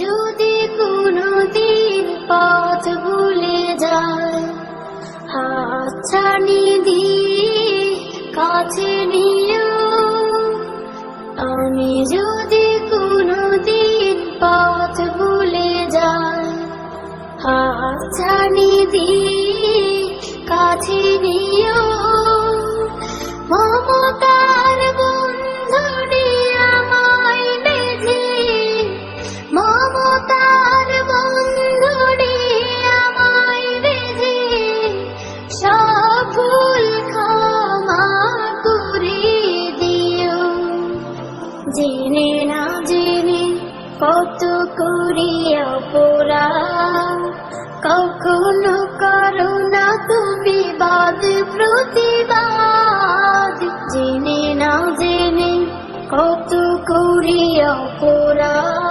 যদি কোনোদিন পথ ভুলে যায়, হাতছানি দিয়ে কাছে নিও। আমি যদি কোনোদিন পথ ভুলে যাই, হাতছানি দিয়ে কাছে নিও। মমতার বন্ধনে আমায় বেঁধে, মমতার বন্ধনে আমায় বেঁধে, সব ভুল ক্ষমা করে দিও। জেনে না জেনে কত করি অপরাধ, কখনো করো না তুমি বাদ প্রতিবাদ। জেনে না জেনে কত করি অপরাধ,